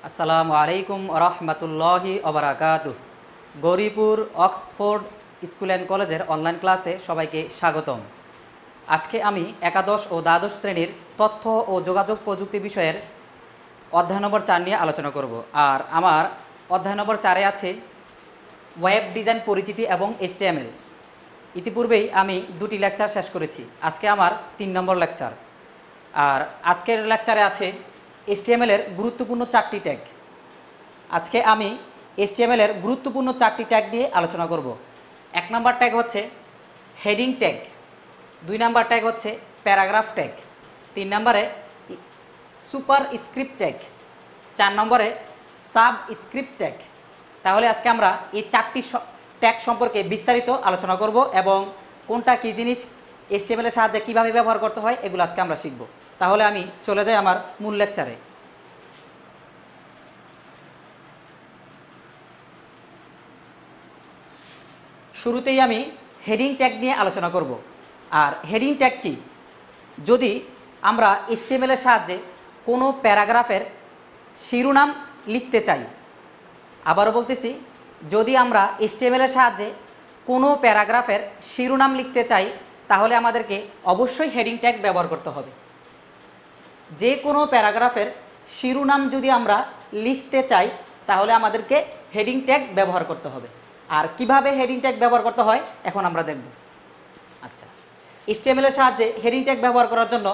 আসসালামু আলাইকুম রহমতুল্লাহি ওবারাকাতুহ। গৌরীপুর অক্সফোর্ড স্কুল অ্যান্ড কলেজের অনলাইন ক্লাসে সবাইকে স্বাগতম। আজকে আমি একাদশ ও দ্বাদশ শ্রেণীর তথ্য ও যোগাযোগ প্রযুক্তি বিষয়ের অধ্যায় নম্বর 4 নিয়ে আলোচনা করব। আর আমার অধ্যায় নম্বর 4-এ আছে ওয়েব ডিজাইন পরিচিতি এবং HTML। ইতিপূর্বেই আমি 2টি লেকচার শেষ করেছি, আজকে আমার 3 নম্বর লেকচার। আর আজকের লেকচারে আছে HTML এর গুরুত্বপূর্ণ 4টি ট্যাগ। আজকে আমি HTML এর গুরুত্বপূর্ণ 4টি ট্যাগ নিয়ে আলোচনা করব। 1 নম্বর ট্যাগ হচ্ছে হেডিং ট্যাগ, 2 নম্বর ট্যাগ হচ্ছে প্যারাগ্রাফ ট্যাগ, 3 নম্বরে সুপার স্ক্রিপ্ট ট্যাগ, 4 নম্বরে সাব স্ক্রিপ্ট ট্যাগ। তাহলে আজকে আমরা এই 4টি ট্যাগ সম্পর্কে বিস্তারিত আলোচনা করব এবং কোনটা কী জিনিস, HTML এর সাহায্যে কীভাবে ব্যবহার করতে হয়, এগুলো আজকে আমরা শিখব। তাহলে আমি চলে যাই আমার মূল লেকচারে। শুরুতেই আমি হেডিং ট্যাগ নিয়ে আলোচনা করব। আর হেডিং ট্যাগ কি? যদি আমরা HTML এর সাহায্যে কোনো প্যারাগ্রাফের শিরোনাম লিখতে চাই, আবারও বলতেছি, যদি আমরা HTML এর সাহায্যে কোনো প্যারাগ্রাফের শিরোনাম লিখতে চাই তাহলে আমাদেরকে অবশ্যই হেডিং ট্যাগ ব্যবহার করতে হবে। যে কোনো প্যারাগ্রাফের শিরোনাম যদি আমরা লিখতে চাই তাহলে আমাদেরকে হেডিং ট্যাগ ব্যবহার করতে হবে। আর কিভাবে হেডিং ট্যাগ ব্যবহার করতে হয় এখন আমরা দেখব। আচ্ছা, HTML এর সাহায্যে হেডিং ট্যাগ ব্যবহার করার জন্য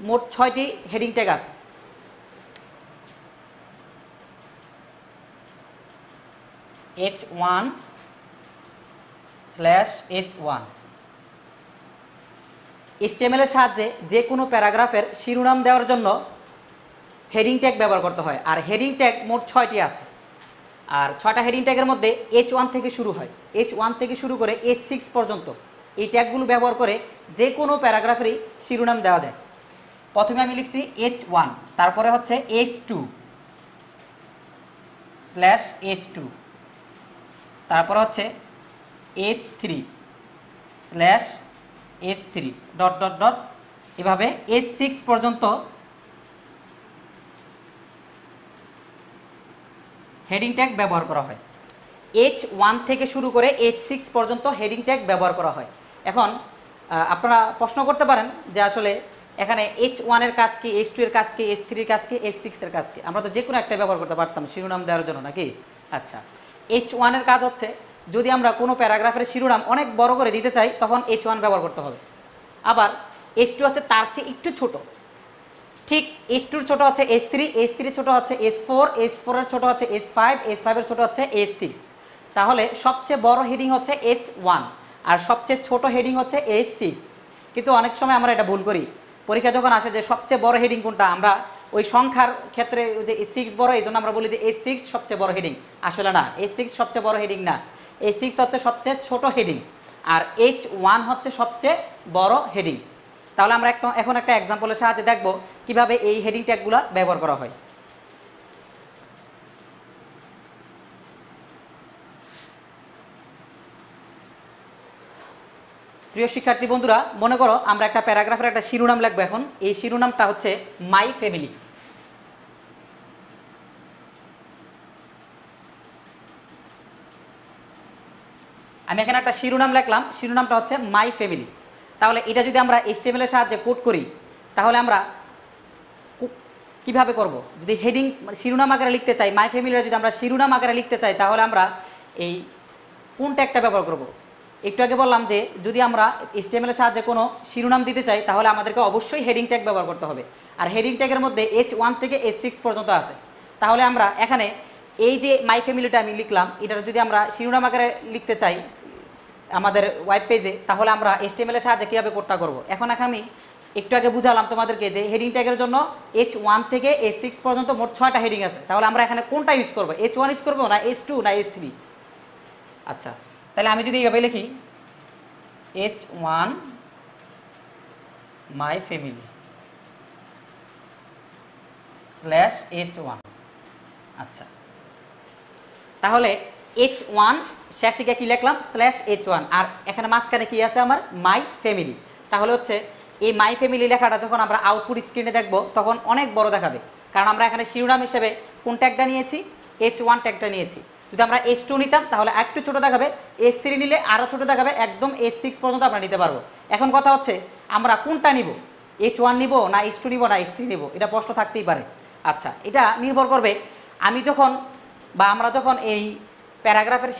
মোট 6টি হেডিং ট্যাগ আছে। H1/H1। HTML এর সাহায্যে যে কোনো প্যারাগ্রাফের শিরোনাম দেওয়ার জন্য হেডিং ট্যাগ ব্যবহার করতে হয়। আর হেডিং ট্যাগ মোট 6টি আছে। আর 6টা হেডিং ট্যাগের মধ্যে H1 থেকে শুরু হয়, H1 থেকে শুরু করে H6 পর্যন্ত এই ট্যাগগুলো ব্যবহার করে যে কোনো প্যারাগ্রাফেরই শিরোনাম দেওয়া যায়। প্রথমে আমি লিখছি H1, তারপরে হচ্ছে H2/H2, তারপর হচ্ছে H3/H3 ... এভাবে H6 পর্যন্ত হেডিং ট্যাগ ব্যবহার করা হয়। H1 থেকে শুরু করে H6 পর্যন্ত হেডিং ট্যাগ ব্যবহার করা হয়। এখন আপনারা প্রশ্ন করতে পারেন যে আসলে এখানে H1 এর কাজ কি, H2 এর কাজ কি, H3 এর কাজ কি, H6 এর কাজ কি? আমরা তো যে কোনো একটা ব্যবহার করতে পারতাম শিরোনাম দেওয়ার জন্য, নাকি? আচ্ছা, H1 এর কাজ হচ্ছে যদি আমরা কোনো প্যারাগ্রাফের শিরোনাম অনেক বড় করে দিতে চাই তখন H1 ব্যবহার করতে হবে। আবার H2 হচ্ছে তার চেয়ে একটু ছোট, ঠিক H2 ছোট হচ্ছে H3, H3 ছোট হচ্ছে H4, H4 এর ছোট হচ্ছে H5, H5 এর ছোট হচ্ছে H6। তাহলে সবচেয়ে বড় হেডিং হচ্ছে H1 আর সবচেয়ে ছোট হেডিং হচ্ছে H6। কিন্তু অনেক সময় আমরা এটা ভুল করি, পরীক্ষা যখন আসে যে সবচেয়ে বড় হেডিং কোনটা, আমরা ওই সংখ্যার ক্ষেত্রে যে H6 বড়, এই জন্য আমরা বলি যে H6 সবচেয়ে বড় হেডিং। আসলে না, H6 সবচেয়ে বড় হেডিং না, H6 হচ্ছে সবচেয়ে ছোট হেডিং আর H1 হচ্ছে সবচেয়ে বড় হেডিং। তাহলে আমরা এখন একটা এক্সাম্পলের সাহায্যে দেখব কিভাবে এই হেডিং ট্যাগগুলো ব্যবহার করা হয়। প্রিয় শিক্ষার্থী বন্ধুরা, মনে করো আমরা একটা প্যারাগ্রাফের একটা শিরোনাম লিখবো। এখন এই শিরোনামটা হচ্ছে মাই ফ্যামিলি। আমি এখানে একটা শিরোনাম লিখলাম, শিরোনামটা হচ্ছে মাই ফ্যামিলি। তাহলে এটা যদি আমরা HTML এর সাহায্যে কোড করি তাহলে আমরা কিভাবে করব? যদি হেডিং শিরোনাম আকারে লিখতে চাই, মাই ফ্যামিলিটা যদি আমরা শিরোনাম আকারে লিখতে চাই তাহলে আমরা এই কোন ট্যাগটা ব্যবহার করব? একটু আগে বললাম যে যদি আমরা HTML এর সাহায্যে কোনো শিরোনাম দিতে চাই তাহলে আমাদেরকে অবশ্যই হেডিং ট্যাগ ব্যবহার করতে হবে। আর হেডিং ট্যাগের মধ্যে H1 থেকে H6 পর্যন্ত আছে। তাহলে আমরা এখানে এই যে মাই ফ্যামিলিটা আমি লিখলাম, এটা যদি আমরা শিরোনাম আকারে লিখতে চাই আমাদের ওয়েব পেজে তাহলে আমরা HTML এর সাহায্যে কীভাবে কোডটা করব? এখন আমি একটু আগে বুঝালাম তোমাদেরকে যে হেডিং ট্যাগের জন্য H1 থেকে H6 পর্যন্ত মোট 6টা হেডিং আছে। তাহলে আমরা এখানে কোনটা ইউজ করব? H1 ইউজ করবো না H2 না H3? আচ্ছা, তাহলে আমি যদি এইভাবে লিখি H1 মাই ফ্যামিলি /H1। আচ্ছা, তাহলে H1 শেষে গিয়ে কি লিখলাম? /H1। আর এখানে মাঝখানে কি আছে আমার? My family. তাহলে হচ্ছে এই মাই ফ্যামিলি লেখাটা যখন আমরা আউটপুট স্ক্রিনে দেখব তখন অনেক বড় দেখাবে। কারণ আমরা এখানে শিরোনাম হিসেবে কোন ট্যাগটা নিয়েছি, H1 ট্যাগটা নিয়েছি। যদি আমরা H2 নিতাম তাহলে একটু ছোটো দেখাবে, H3 নিলে আরও ছোটো দেখাবে, একদম H6 পর্যন্ত আমরা নিতে পারবো। এখন কথা হচ্ছে আমরা কোনটা নিব, H1 নিব না H2 নিব না H3 নিব, এটা প্রশ্ন থাকতেই পারে। আচ্ছা, এটা নির্ভর করবে আমি যখন বা আমরা যখন এই প্যারাগ্রাফের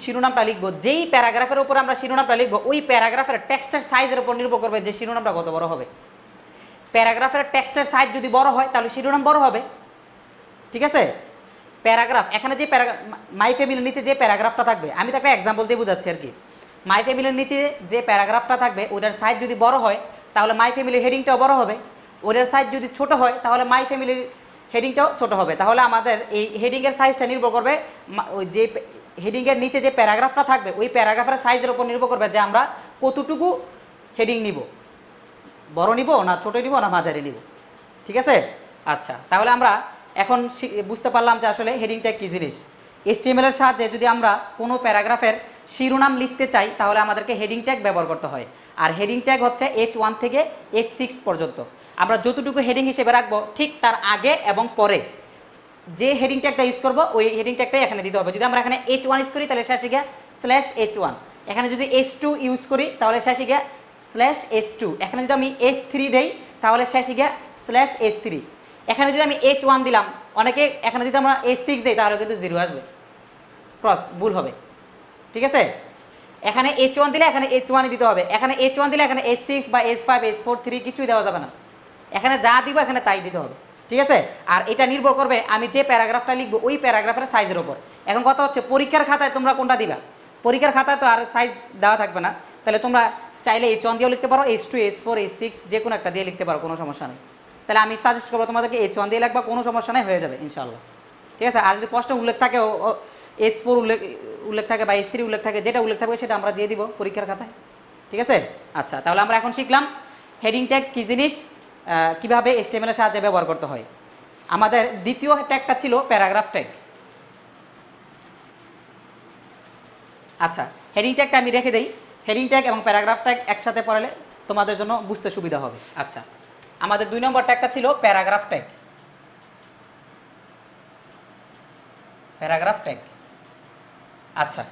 শিরোনামটা লিখবো, যেই প্যারাগ্রাফের উপর আমরা শিরোনামটা লিখবো ওই প্যারাগ্রাফের টেক্সটের সাইজের উপর নির্ভর করবে যে শিরোনামটা কত বড় হবে। প্যারাগ্রাফের টেক্সটের সাইজ যদি বড় হয় তাহলে শিরোনাম বড় হবে, ঠিক আছে। প্যারাগ্রাফ এখানে যে মাই ফ্যামিলির নিচে যে প্যারাগ্রাফটা থাকবে, আমি তো একটা এক্সাম্পল দিয়ে বোঝাচ্ছি আর কি। মাই ফ্যামিলির নিচে যে প্যারাগ্রাফটা থাকবে ওটার সাইজ যদি বড় হয় তাহলে মাই ফ্যামিলির হেডিংটাও বড় হবে, ওটার সাইজ যদি ছোট হয় তাহলে মাই ফ্যামিলির হেডিংটাও ছোট হবে। তাহলে আমাদের এই হেডিংয়ের সাইজটা নির্ভর করবে ওই যে হেডিংয়ের নিচে যে প্যারাগ্রাফটা থাকবে ওই প্যারাগ্রাফের সাইজের উপর নির্ভর করবে যে আমরা কতটুকু হেডিং নিব, বড় নিব না ছোট নিব না মাঝারি নিব, ঠিক আছে। আচ্ছা, তাহলে আমরা এখন বুঝতে পারলাম যে আসলে হেডিং ট্যাগ কী জিনিস। HTML এর সাহায্যে যদি আমরা কোনো প্যারাগ্রাফের শিরোনাম লিখতে চাই তাহলে আমাদেরকে হেডিং ট্যাগ ব্যবহার করতে হয়। আর হেডিং ট্যাগ হচ্ছে H1 থেকে H6 পর্যন্ত। আমরা যতটুকু হেডিং হিসেবে রাখবো ঠিক তার আগে এবং পরে যে হেডিং ট্যাগটা ইউজ করবো ওই হেডিং ট্যাগটাই এখানে দিতে হবে। যদি আমরা এখানে H1 ইউজ করি তাহলে শেষে গিয়ে /H1, এখানে যদি H2 ইউজ করি তাহলে শেষে গিয়ে /H2, এখানে যদি আমি H3 দেই তাহলে শেষে গিয়ে /H3, এখানে যদি আমি H1 দিলাম, অনেকে এখানে যদি আমরা H6 দিই তাহলে কিন্তু 0 আসবে, ক্রস ভুল হবে, ঠিক আছে। এখানে H1 দিলে এখানে H1 দিতে হবে, এখানে H1 দিলে এখানে H6 বা H5 H4 3 কিছুই দেওয়া যাবে না, এখানে যা দিব এখানে তাই দিতে হবে, ঠিক আছে। আর এটা নির্ভর করবে আমি যে প্যারাগ্রাফটা লিখবো ওই প্যারাগ্রাফের সাইজের ওপর। এখন কথা হচ্ছে পরীক্ষার খাতায় তোমরা কোনটা দিবা, পরীক্ষার খাতায় তো আর সাইজ দেওয়া থাকবে না, তাহলে তোমরা চাইলে H1 দিয়েও লিখতে পারো, H2 H4 H6 যে কোনো একটা দিয়ে লিখতে পারো, কোনো সমস্যা নেই। তাহলে আমি সাজেস্ট করবো তোমাদেরকে H1 দিয়ে লিখবা, কোনো সমস্যা নেই, হয়ে যাবে ইনশাআল্লাহ, ঠিক আছে। আর যদি প্রশ্ন উল্লেখ থাকে H4 উল্লেখ থাকে বা H3 উল্লেখ থাকে, যেটা উল্লেখ থাকবে সেটা আমরা দিয়ে দিব পরীক্ষার খাতায়, ঠিক আছে। আচ্ছা, তাহলে আমরা এখন শিখলাম হেডিং ট্যাগ কী জিনিস, কীভাবে HTML এর সাহায্যে ব্যবহার করতে হয়। আমাদের দ্বিতীয় ট্যাগটা ছিল প্যারাগ্রাফ ট্যাগ। আচ্ছা, হেডিং ট্যাগটা আমি রেখে দেই, হেডিং ট্যাগ এবং প্যারাগ্রাফ ট্যাগ একসাথে পড়ালে তোমাদের জন্য বুঝতে সুবিধা হবে। আচ্ছা, আমাদের 2 নম্বর ট্যাগটা ছিল প্যারাগ্রাফ ট্যাগ। প্যারাগ্রাফ ট্যাগ, আচ্ছা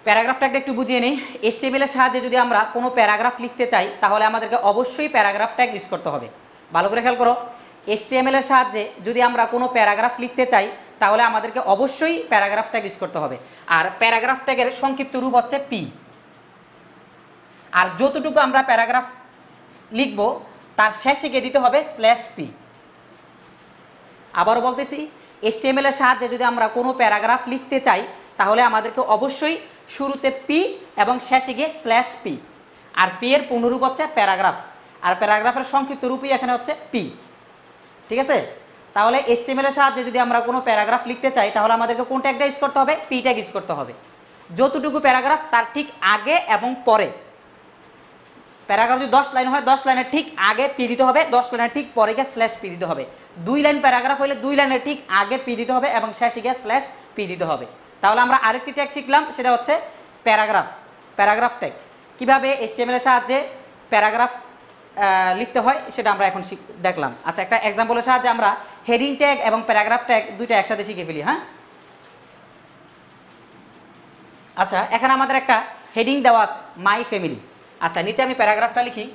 প্যারাগ্রাফ ট্যাগটা একটু বুঝিয়ে নিই। HTML এর সাহায্যে যদি আমরা কোনো প্যারাগ্রাফ লিখতে চাই তাহলে আমাদেরকে অবশ্যই প্যারাগ্রাফ ট্যাগ ইউজ করতে হবে। ভালো করে খেয়াল করো, HTML এর সাহায্যে যদি আমরা কোনো প্যারাগ্রাফ লিখতে চাই তাহলে আমাদেরকে অবশ্যই প্যারাগ্রাফ ট্যাগ ইউজ করতে হবে। আর প্যারাগ্রাফ ট্যাগের সংক্ষিপ্ত রূপ হচ্ছে P। আর যতটুকু আমরা প্যারাগ্রাফ লিখব তার শেষে গিয়ে দিতে হবে /P। আবারও বলতেছি, HTML এর সাহায্যে যদি আমরা কোনো প্যারাগ্রাফ লিখতে চাই তাহলে আমাদেরকে অবশ্যই শুরুতে P এবং শেষে গিয়ে /P। আর P এর পূর্ণরূপ হচ্ছে প্যারাগ্রাফ, আর প্যারাগ্রাফের সংক্ষিপ্ত রূপই এখানে হচ্ছে P, ঠিক আছে। তাহলে HTML এর সাহায্যে যদি আমরা কোনো প্যারাগ্রাফ লিখতে চাই তাহলে আমাদেরকে কোন ট্যাগটা ইউজ করতে হবে, P ট্যাগ ইউজ করতে হবে। যতটুকু প্যারাগ্রাফ তার ঠিক আগে এবং পরে, প্যারাগ্রাফ যদি 10 লাইন হয় 10 লাইনের ঠিক আগে P দিতে হবে, 10 লাইনের ঠিক পরে গিয়ে /P দিতে হবে। 2 লাইন প্যারাগ্রাফ হলে 2 লাইনের ঠিক আগে P দিতে হবে এবং শেষে গিয়ে /P দিতে হবে। তাহলে আমরা আরেকটি ট্যাগ শিখলাম, সেটা হচ্ছে প্যারাগ্রাফ ট্যাগ। কীভাবে HTML এর সাহায্যে প্যারাগ্রাফ লিখতে হয় সেটা আমরা এখন দেখলাম। আচ্ছা, একটা এক্সাম্পলের সাহায্যে আমরা হেডিং ট্যাগ এবং প্যারাগ্রাফ ট্যাগ দুইটা একসাথে শিখে ফেলি। হ্যাঁ, আচ্ছা এখানে আমাদের একটা হেডিং দেওয়া আছে মাই ফ্যামিলি। আচ্ছা, নিচে আমি প্যারাগ্রাফটা লিখি,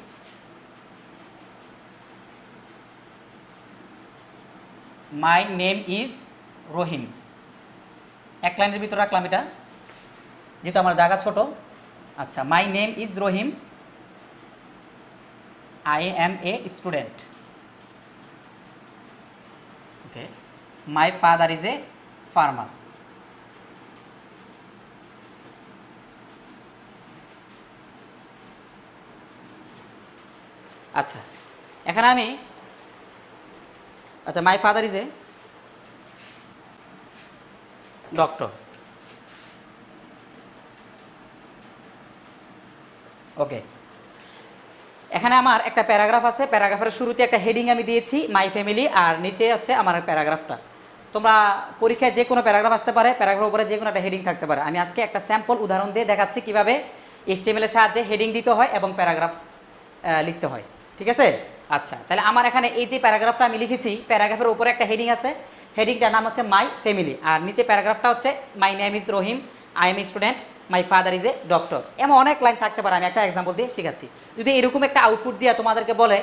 মাই নেম ইজ রহিম। এক লাইনের ভিতরে রাখলাম এটা, যেহেতু আমার জায়গা ছোট। আচ্ছা, my name is Rahim, I am a student. Okay. My father is a farmer. আচ্ছা, এখানে আমি my father is a doctor. Okay, এখানে আমার একটা প্যারাগ্রাফ আছে, প্যারাগ্রাফের শুরুতে একটা হেডিং আমি দিয়েছি মাই ফ্যামিলি, আর নিচে হচ্ছে আমার প্যারাগ্রাফটা। তোমরা পরীক্ষায় যে কোনো প্যারাগ্রাফ আসতে পারে, প্যারাগ্রাফের উপরে যে কোনো একটা হেডিং থাকতে পারে। আমি আজকে একটা স্যাম্পল উদাহরণ দিয়ে দেখাচ্ছি কীভাবে HTML এর সাহায্যে হেডিং দিতে হয় এবং প্যারাগ্রাফ লিখতে হয়, ঠিক আছে। আচ্ছা, তাহলে আমার এখানে এই যে প্যারাগ্রাফটা আমি লিখেছি, প্যারাগ্রাফের উপরে একটা হেডিং আছে, হেডিংটার নাম হচ্ছে মাই ফ্যামিলি, আর নিচে প্যারাগ্রাফটা হচ্ছে my name is Rahim, I M a student, my father is a doctor. এমন অনেক লাইন থাকতে পারে, আমি একটা এক্সাম্পল দিয়ে শেখাচ্ছি। যদি এরকম একটা আউটপুট দিয়ে তোমাদেরকে বলে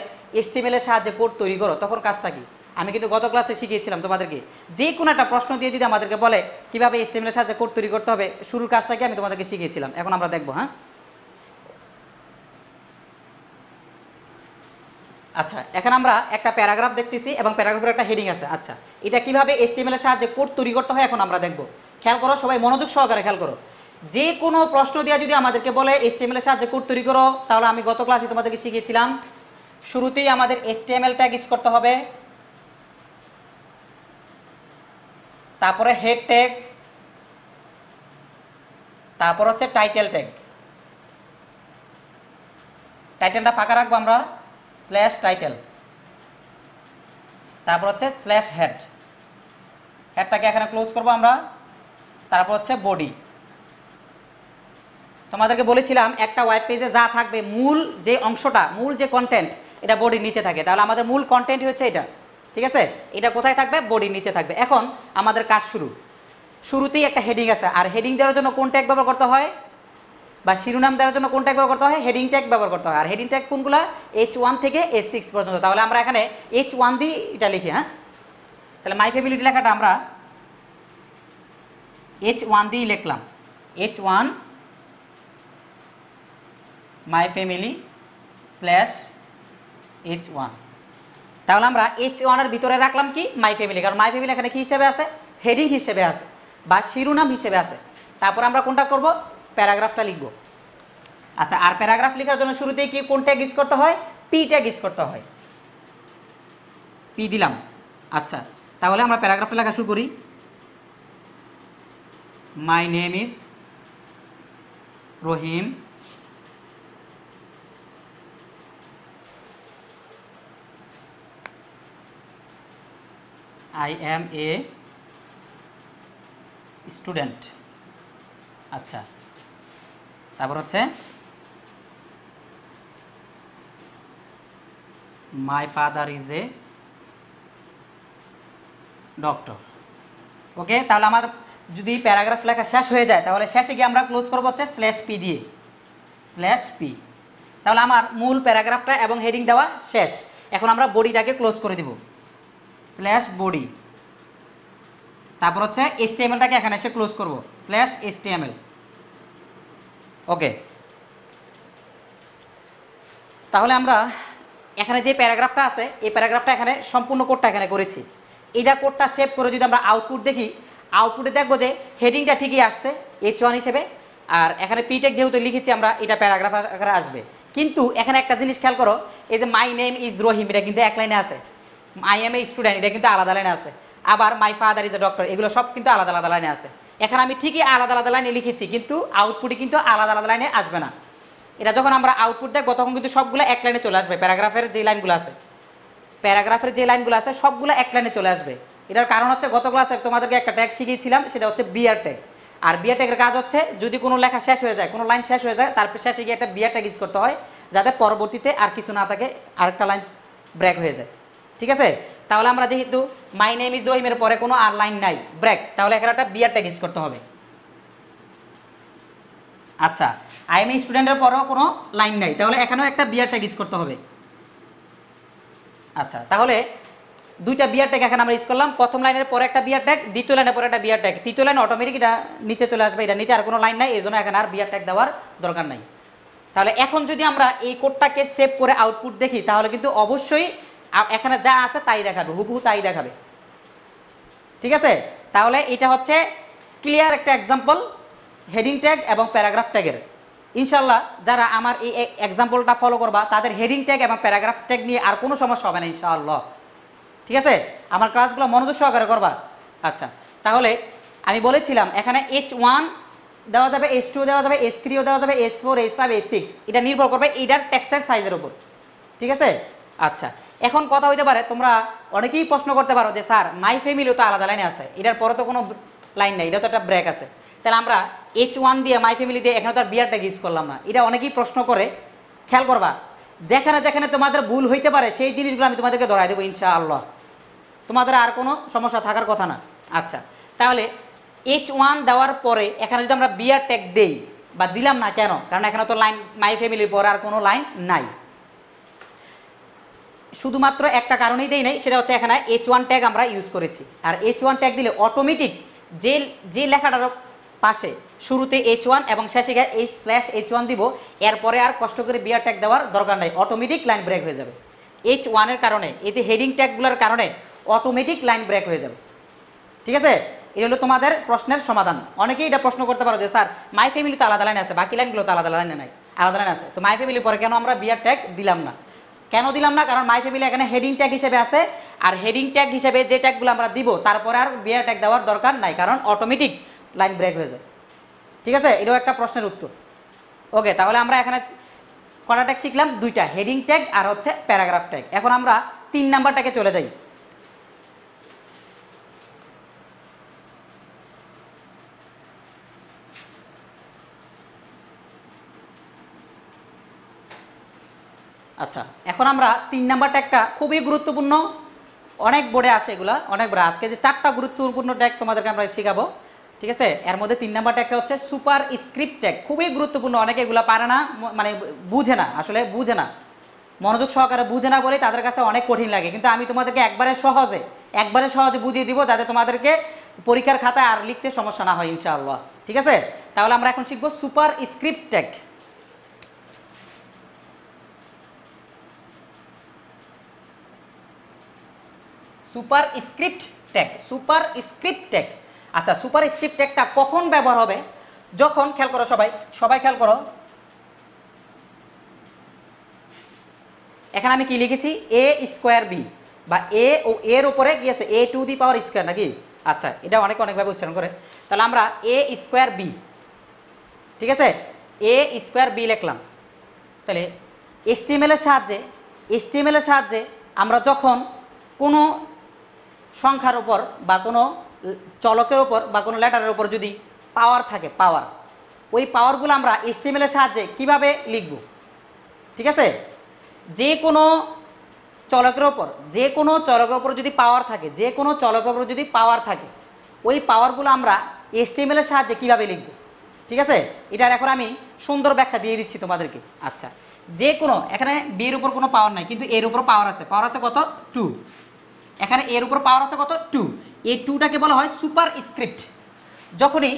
HTML এর সাহায্যে কোড তৈরি করো, তখন কাজটা কি? আমি কিন্তু গত ক্লাসে শিখিয়েছিলাম তোমাদেরকে, যে কোনো একটা প্রশ্ন দিয়ে যদি আমাদেরকে বলে কীভাবে HTML এর সাহায্যে কোড তৈরি করতে হবে, শুরুর কাজটা কি আমি তোমাদেরকে শিখিয়েছিলাম। এখন আমরা দেখবো। হ্যাঁ, আচ্ছা, এখন আমরা একটা প্যারাগ্রাফ দেখতেছি এবং প্যারাগ্রাফের একটা হেডিং আছে। আচ্ছা, এটা কিভাবে HTML এর সাহায্যে কোড তৈরি করতে হয় এখন আমরা দেখব। খেয়াল করো, সবাই মনোযোগ সহকারে খেয়াল করো। যে কোনো প্রশ্ন দিয়ে যদি আমাদেরকে বলে HTML এর সাহায্যে কোড তৈরি করো, তাহলে আমি গত ক্লাসে তোমাদেরকে শিখিয়েছিলাম শুরুতেই আমাদের HTML ট্যাগ ইউজ করতে হবে, তারপরে হেড ট্যাগ, তারপর হচ্ছে টাইটেল ট্যাগ। টাইটেলটা ফাঁকা রাখবো আমরা, স্ল্যাশ টাইটেল, তারপর হচ্ছে স্ল্যাশ হেড, হেডটাকে এখানে ক্লোজ করবো আমরা, তারপর হচ্ছে বডি। তোমাদেরকে বলেছিলাম একটা ওয়েব পেজে যা থাকবে মূল যে অংশটা, মূল যে কন্টেন্ট, এটা বডির নিচে থাকে। তাহলে আমাদের মূল কন্টেন্টই হচ্ছে এটা, ঠিক আছে? এটা কোথায় থাকবে? বডির নিচে থাকবে। এখন আমাদের কাজ শুরু। শুরুতেই একটা হেডিং আছে, আর হেডিং দেওয়ার জন্য কোন ট্যাগ ব্যবহার করতে হয়, বা শিরোনাম দেওয়ার জন্য কোন ট্যাগ ব্যবহার করতে হয়? হেডিং ট্যাগ ব্যবহার করতে হয়। আর হেডিং ট্যাগ কোনগুলো? H1 থেকে H6 পর্যন্ত। তাহলে আমরা এখানে H1 দিয়ে এটা লিখি। হ্যাঁ, তাহলে মাই ফ্যামিলি লেখাটা আমরা H1 দিয়ে লিখলাম, H1 my family slash H1। তাহলে আমরা H1 এর ভিতরে রাখলাম কি? মাই ফ্যামিলি, কারণ মাই ফ্যামিলি এখানে কি হিসেবে আছে? হেডিং হিসেবে আছে বা শিরোনাম হিসেবে আছে। তারপর আমরা কোনটা করব? প্যারাগ্রাফটা লিখব। আচ্ছা, আর প্যারাগ্রাফ লেখার জন্য শুরুতেই কি কোন ট্যাগ ইউজ করতে হয়? পি ট্যাগ ইউজ করতে হয়। পি দিলাম। আচ্ছা, তাহলে আমরা প্যারাগ্রাফটা লেখা শুরু করি। My name is Rahim, I am a student। আচ্ছা, তারপর হচ্ছে my father is a doctor। ওকে, তাহলে আমার যদি প্যারাগ্রাফ লেখা শেষ হয়ে যায়, তাহলে শেষে গিয়ে আমরা ক্লোজ করবো হচ্ছে স্ল্যাশ পি দিয়ে, স্ল্যাশ পি। তাহলে আমার মূল প্যারাগ্রাফটা এবং হেডিং দেওয়া শেষ। এখন আমরা বডিটাকে ক্লোজ করে দিব, স্ল্যাশ বডি। তারপর হচ্ছে HTML-টাকে এখানে এসে ক্লোজ করব, স্ল্যাশ HTML। ওকে, তাহলে আমরা এখানে যে প্যারাগ্রাফটা আছে, এই প্যারাগ্রাফটা এখানে সম্পূর্ণ কোডটা এখানে করেছি। এইটা কোডটা সেভ করে যদি আমরা আউটপুট দেখি, আউটপুটে দেখবো যে হেডিংটা ঠিকই আসছে H1 হিসেবে, আর এখানে পিটেক যেহেতু লিখেছি আমরা, এটা প্যারাগ্রাফ আকারে আসবে। কিন্তু এখানে একটা জিনিস খেয়াল করো, এই যে মাই নেম ইজ রহিম, এটা কিন্তু এক লাইনে আছে। আই এম এ স্টুডেন্ট, এটা কিন্তু আলাদা লাইনে আছে। আবার মাই ফাদার ইজ এ ডক্টর, এগুলো সব কিন্তু আলাদা আলাদা লাইনে আছে। এখানে আমি ঠিকই আলাদা আলাদা লাইনে লিখেছি, কিন্তু আউটপুটে কিন্তু আলাদা আলাদা লাইনে আসবে না। এটা যখন আমরা আউটপুট দেখবো তখন কিন্তু সবগুলো এক লাইনে চলে আসবে। প্যারাগ্রাফের যে লাইনগুলো আছে, প্যারাগ্রাফের যে লাইনগুলো আছে সবগুলো এক লাইনে চলে আসবে। এটার কারণ হচ্ছে গত ক্লাসে তোমাদেরকে একটা ট্যাগ শিখিয়েছিলাম, সেটা হচ্ছে বিআর ট্যাগ। আর বিআর ট্যাগের কাজ হচ্ছে যদি কোনো লেখা শেষ হয়ে যায়, কোনো লাইন শেষ হয়ে যায়, তারপর শেষে গিয়ে একটা বিআর ট্যাগ ইউজ করতে হয়, যাতে পরবর্তীতে আর কিছু না থাকে, আরেকটা লাইন ব্রেক হয়ে যায়। ঠিক আছে? তাহলে আমরা যেহেতু মাই নেম ইজ রহিমের পরে কোনো আর লাইন নাই, ব্রেক, তাহলে এখানে একটা বিআর ট্যাগ ইউজ করতে হবে। আচ্ছা, আই এম এ স্টুডেন্টের পরেও কোনো লাইন নাই, তাহলে এখানেও একটা বিআর ট্যাগ ইউজ করতে হবে। আচ্ছা, তাহলে দুইটা বিআর ট্যাগ এখানে আমরা ইউজ করলাম। প্রথম লাইনের পরে একটা বিআর ট্যাগ, দ্বিতীয় লাইনের পরে একটা বিআর ট্যাগ। তৃতীয় লাইন অটোমেটিক এটা নিচে চলে আসবে, এটা নিচে আর কোনো লাইন নাই, এই জন্য এখানে আর বিআর ট্যাগ দেওয়ার দরকার নাই। তাহলে এখন যদি আমরা এই কোডটাকে সেভ করে আউটপুট দেখি, তাহলে কিন্তু অবশ্যই এখানে যা আছে তাই দেখাবে, হুবহু তাই দেখাবে। ঠিক আছে? তাহলে এটা হচ্ছে ক্লিয়ার একটা এক্সাম্পল হেডিং ট্যাগ এবং প্যারাগ্রাফ ট্যাগের। ইনশাল্লাহ যারা আমার এই এক্সাম্পলটা ফলো করবা, তাদের হেডিং ট্যাগ এবং প্যারাগ্রাফ ট্যাগ নিয়ে আর কোনো সমস্যা হবে না ইনশাআল্লাহ। ঠিক আছে? আমার ক্লাসগুলো মনোযোগ সহকারে করবা। আচ্ছা, তাহলে আমি বলেছিলাম এখানে H1 দেওয়া যাবে, H2 দেওয়া যাবে, H3ও দেওয়া যাবে, H4, H5, H6, এটা নির্ভর করবে এইটার টেক্সটের সাইজের উপর। ঠিক আছে? আচ্ছা, এখন কথা হইতে পারে, তোমরা অনেকেই প্রশ্ন করতে পারো যে স্যার মাই ফ্যামিলিও তো আলাদা লাইনে আছে, এটার পরে তো কোনো লাইন নেই, এটা তো একটা ব্রেক আছে, তাহলে আমরা H1 দিয়ে মাই ফ্যামিলি দিয়ে এখানে তো আর বিআর ট্যাগ ইউজ করলাম না। এটা অনেকেই প্রশ্ন করে, খেয়াল করবা। যেখানে যেখানে তোমাদের ভুল হইতে পারে সেই জিনিসগুলো আমি তোমাদেরকে ধরাই দেবো ইনশাআল্লাহ, তোমাদের আর কোনো সমস্যা থাকার কথা না। আচ্ছা, তাহলে H1 দেওয়ার পরে এখানে যদি আমরা বিয়ার ট্যাগ দেই বা দিলাম না কেন, কারণ এখানে তো লাইন মাই ফ্যামিলির পরে আর কোনো লাইন নাই, শুধুমাত্র একটা কারণেই দেই নাই, সেটা হচ্ছে এখানে H1 ট্যাগ আমরা ইউজ করেছি। আর H1 ট্যাগ দিলে অটোমেটিক যে লেখাটার পাশে শুরুতে H1 এবং শেষে গিয়ে H/H1 দিব, এরপরে আর কষ্ট করে বিয়ার ট্যাগ দেওয়ার দরকার নাই, অটোমেটিক লাইন ব্রেক হয়ে যাবে। H1 এর কারণে, এই যে হেডিং ট্যাগগুলোর কারণে অটোমেটিক লাইন ব্রেক হয়ে যাবে। ঠিক আছে, এটা হলো তোমাদের প্রশ্নের সমাধান। অনেকেই এটা প্রশ্ন করতে পারো যে স্যার মাই ফ্যামিলি তো আলাদা লাইন আছে, বাকি লাইনগুলো তো আলাদা লাইনে নাই, আলাদা লাইন আছে, তো মাই ফ্যামিলির পরে কেন আমরা বিয়ার ট্যাগ দিলাম না? কেন দিলাম না? কারণ মাই ফ্যামিলি এখানে হেডিং ট্যাগ হিসেবে আছে, আর হেডিং ট্যাগ হিসেবে যে ট্যাগগুলো আমরা দিব তারপরে আর বিয়ার ট্যাগ দেওয়ার দরকার নাই, কারণ অটোমেটিক লাইন ব্রেক হয়ে যায়। ঠিক আছে, এটাও একটা প্রশ্নের উত্তর। ওকে, তাহলে আমরা এখানে কটা ট্যাগ শিখলাম? দুইটা, হেডিং ট্যাগ আর হচ্ছে প্যারাগ্রাফ ট্যাগ। এখন আমরা 3 নাম্বারটাকে চলে যাই। আচ্ছা, এখন আমরা 3 নাম্বার ট্যাগটা খুবই গুরুত্বপূর্ণ, অনেক বোর্ডে আসে এগুলা, অনেক বোর্ডে। আজকে যে 4টা গুরুত্বপূর্ণ ট্যাগ তোমাদেরকে আমরা শেখাবো, ঠিক আছে, এর মধ্যে 3 নাম্বার ট্যাগটা হচ্ছে সুপার স্ক্রিপ্ট ট্যাগ। খুবই গুরুত্বপূর্ণ, অনেকে এগুলো পারে না, মানে বুঝে না, আসলে বুঝে না, মনোযোগ সহকারে বুঝে না বলে তাদের কাছে অনেক কঠিন লাগে। কিন্তু আমি তোমাদেরকে একবারে সহজে বুঝিয়ে দিব, যাতে তোমাদেরকে পরীক্ষার খাতায় আর লিখতে সমস্যা না হয় ইনশাআল্লাহ। ঠিক আছে, তাহলে আমরা এখন শিখবো super script tag. Super script tag. আচ্ছা, সুপার স্ক্রিপ্ট ট্যাগটা কখন ব্যবহার হবে? যখন, খেয়াল করো সবাই খেয়াল করো, এখানে আমি কি লিখেছি? a স্কোয়ার বি, বা a ও এর উপরে কি আছে? a to the power square নাকি? আচ্ছা, এটা অনেকভাবে উচ্চারণ করে, তাহলে আমরা a স্কোয়ার বি, ঠিক আছে, a স্কোয়ার বি লিখলাম। তাহলে HTML এর সাহায্যে আমরা যখন কোনো সংখ্যার উপর বা কোনো চলকের উপর বা কোনো লেটারের উপর যদি পাওয়ার থাকে, ওই পাওয়ারগুলো আমরা HTML এর সাহায্যে কিভাবে লিখব? ঠিক আছে, যে কোনো চলকের উপর যদি পাওয়ার থাকে, ওই পাওয়ারগুলো আমরা HTML এর সাহায্যে কিভাবে লিখব? ঠিক আছে, এটার এখন আমি সুন্দর ব্যাখ্যা দিয়ে দিচ্ছি তোমাদেরকে। আচ্ছা, যে কোনো, এখানে বি এর উপর কোনো পাওয়ার নাই, কিন্তু এর উপর পাওয়ার আছে কত? 2। এখানে এর উপর পাওয়ার আছে কত? 2। এই 2টাকে বলা হয় সুপার স্ক্রিপ্ট। যখনই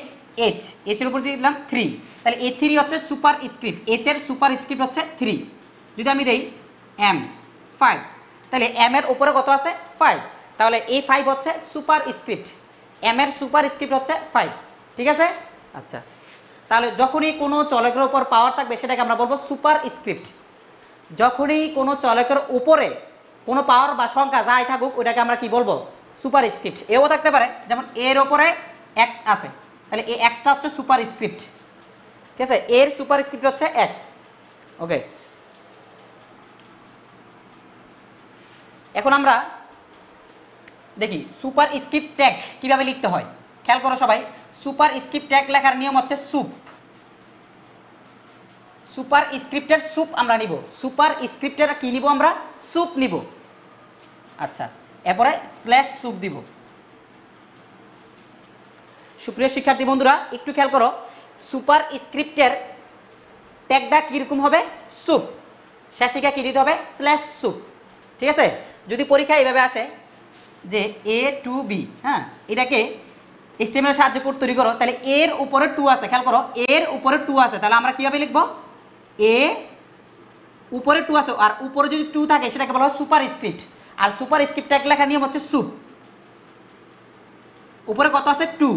এইচ এর উপর দিয়ে দিলাম 3, তাহলে এই 3 হচ্ছে সুপার স্ক্রিপ্ট, এইচ এর সুপার স্ক্রিপ্ট হচ্ছে 3। যদি আমি দেই এম 5, তাহলে এম এর উপরে কত আছে? 5, তাহলে এই 5 হচ্ছে সুপার স্ক্রিপ্ট, এম এর সুপার স্ক্রিপ্ট হচ্ছে 5। ঠিক আছে, আচ্ছা, তাহলে যখনই কোনো চলকের উপর পাওয়ার থাকবে সেটাকে আমরা বলবো সুপার স্ক্রিপ্ট। যখনই কোনো চলকের উপরে কোনো পাওয়ার বা সংখ্যা যাই থাকুক, ওইটাকে আমরা কি বলবো? Super script. এও থাকতে পারে, যেমন এর ওপরে এক্স আছে, তাহলে এই এক্সটা হচ্ছে সুপার স্ক্রিপ্ট। ঠিক আছে, এর সুপার স্ক্রিপ্ট হচ্ছে এক্স। ওকে, এখন আমরা দেখি সুপার স্ক্রিপ্ট ট্যাগ কীভাবে লিখতে হয়। খেয়াল করো সবাই, সুপার স্ক্রিপ্ট ট্যাগ লেখার নিয়ম হচ্ছে সুপার স্ক্রিপ্টের সুপ আমরা নিব। সুপার স্ক্রিপ্টের কি নিব? আমরা সুপ নিব। আচ্ছা, এরপরে স্ল্যাশ সুপ দিব। সুপ্রিয় শিক্ষার্থী বন্ধুরা, একটু খেয়াল করো, সুপার স্ক্রিপ্টের ট্যাগটা কীরকম হবে? সুপ, শেষে কি দিতে হবে? Slash soup. ঠিক আছে, যদি পরীক্ষা এইভাবে আসে যে a টু b, হ্যাঁ, এটাকে HTML এর সাহায্যে কোড তৈরি করো, তাহলে এর উপরে 2 আছে, খেয়াল করো, এর উপরে 2 আছে, তাহলে আমরা কীভাবে লিখবো? এ উপরে 2 আছে, আর উপরে যদি 2 থাকে সেটাকে বলা হয় সুপার স্ক্রিপ্ট। আর সুপার স্ক্রিপ্ট ট্যাগ লেখার নিয়ম হচ্ছে সুপ। উপরে কত আছে? 2।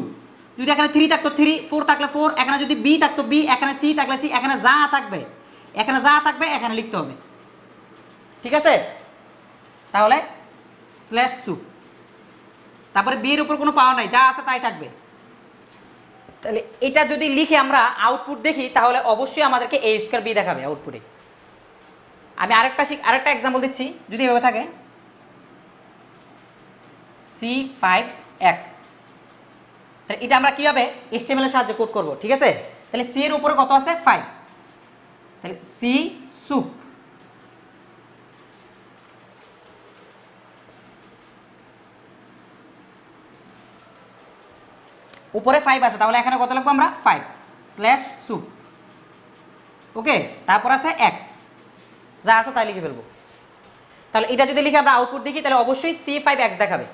যদি এখানে 3 থাকতো 3, 4 থাকলে 4, এখানে যদি b থাকতো b, এখানে c থাকলে c, এখানে যা থাকবে এখানে লিখতে হবে। ঠিক আছে, তাহলে স্ল্যাশ সুপ, তারপরে b এর উপর কোনো পাওয়ার নাই, যা আছে তাই থাকবে। তাহলে এটা যদি লিখে আমরা আউটপুট দেখি, তাহলে অবশ্যই আমাদেরকে a স্কয়ার b দেখাবে আউটপুটে। আমি আরেকটা এক্সাম্পল দিচ্ছি, যদি এভাবে থাকে c5x, তাহলে এটা আমরা কীভাবে HTML এর সাহায্যে কোড করব? ঠিক আছে, তাহলে c এর উপরে কত আছে? 5, তাহলে c সুপ, উপরে 5 আছে, তাহলে এখানে কত লিখবো আমরা 5 স্ল্যাশ সুপ। ওকে, তারপর আছে এক্স, যা আছে তাই লিখে ফেলবো। তাহলে এটা যদি লিখে আমরা আউটপুট দেখি তাহলে অবশ্যই C5X দেখাবে।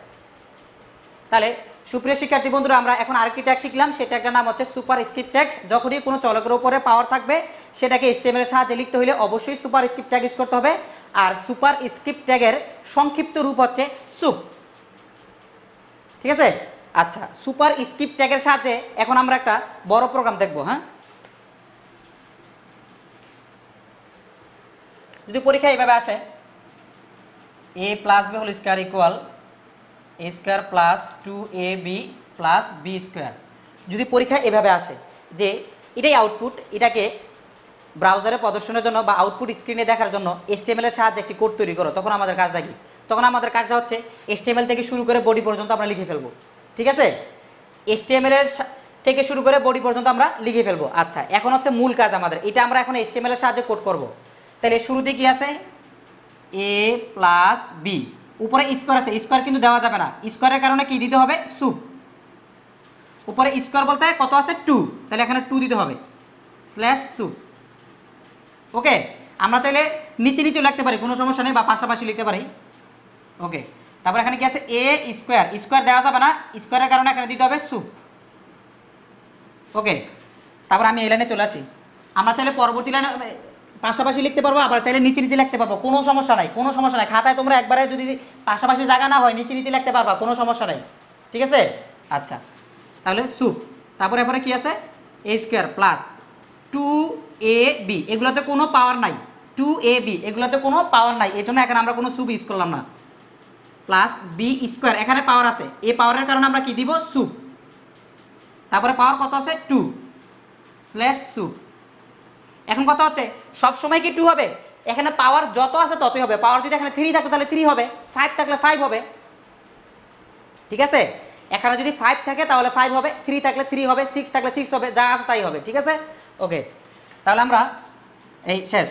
তাহলে সুপ্রিয় শিক্ষার্থী বন্ধুরা, আমরা এখন আরেকটি ট্যাগ শিখলাম, সেই ট্যাগটার নাম হচ্ছে সুপার স্ক্রিপ্ট ট্যাগ। যখনই কোনো চলকের উপরে পাওয়ার থাকবে সেটাকে HTML এর সাহায্যে লিখতে হলে অবশ্যই সুপার স্ক্রিপ্ট ট্যাগ ইউজ করতে হবে। আর সুপার স্ক্রিপ্ট ট্যাগের সংক্ষিপ্ত রূপ হচ্ছে সুপ। ঠিক আছে? আচ্ছা, সুপার স্ক্রিপ্ট ট্যাগের সাহায্যে এখন আমরা একটা বড় প্রোগ্রাম দেখব। হ্যাঁ, যদি পরীক্ষা এইভাবে আসে a + b whole square equal a square plus 2ab plus b square, যদি পরীক্ষা এভাবে আসে যে এটাই আউটপুট, এটাকে ব্রাউজারে প্রদর্শনের জন্য বা আউটপুট স্ক্রিনে দেখার জন্য HTML এর সাহায্যে একটি কোড তৈরি করো, তখন আমাদের কাজটা কি? তখন আমাদের কাজটা হচ্ছে HTML থেকে শুরু করে বডি পর্যন্ত আমরা লিখে ফেলবো। ঠিক আছে? HTML এর থেকে শুরু করে বডি পর্যন্ত আমরা লিখে ফেলবো। আচ্ছা, এখন হচ্ছে মূল কাজ আমাদের, এটা আমরা এখন HTML এর সাহায্যে কোড করব। তাহলে শুরুতে কি আছে? a + b, উপরে স্কয়ার আছে, স্কয়ার কিন্তু দেওয়া যাবে না, স্কয়ারের কারণে কি দিতে হবে? সুপ। উপরে স্কয়ার বলতে কত আছে? 2, তাহলে এখানে 2 দিতে হবে স্ল্যাশ সুপ। ওকে, আমরা চাইলে নিচে নিচে লিখতে পারি, কোনো সমস্যা নেই, বা পাশাপাশি লিখতে পারি। ওকে, তারপর এখানে কি আছে? a স্কয়ার, স্কয়ার দেওয়া যাবে না, স্কয়ারের কারণে এখানে দিতে হবে সুপ। ওকে, তারপর আমি এই লাইনে চলে আসি। আমরা চাইলে পরবর্তী লাইনে পাশাপাশি লিখতে পারবো, আবার চাইলে নিচে নিচে লিখতে পারবো, কোনো সমস্যা নাই, কোনো সমস্যা নাই। খাতায় তোমরা একবারে যদি পাশাপাশি জায়গা না হয় নিচে নিচে লিখতে পারবা, কোনো সমস্যা নাই। ঠিক আছে? আচ্ছা, তাহলে সুপ, তারপরে এরপরে কি আছে? a স্কয়ার প্লাস 2ab, এগুলোতে কোনো পাওয়ার নাই, 2ab এগুলোতে কোনো পাওয়ার নাই, এই জন্য এখানে আমরা কোনো সুপ ইউজ করলাম না। প্লাস b স্কয়ার, এখানে পাওয়ার আছে, এই পাওয়ারের কারণে আমরা কি দিব? সুপ। তারপরে পাওয়ার কত আছে? 2 স্ল্যাশ সুপ। এখন কথা হচ্ছে সব সময় কি 2 হবে? এখানে পাওয়ার যত আছে ততই হবে। পাওয়ার যদি এখানে 3 থাকে তাহলে 3 হবে, 5 থাকলে 5 হবে। ঠিক আছে? এখানে যদি 5 থাকে তাহলে 5 হবে, 3 থাকলে 3 হবে, 6 থাকলে 6 হবে, যা আছে তাই হবে। ঠিক আছে? ওকে, তাহলে আমরা এই শেষ।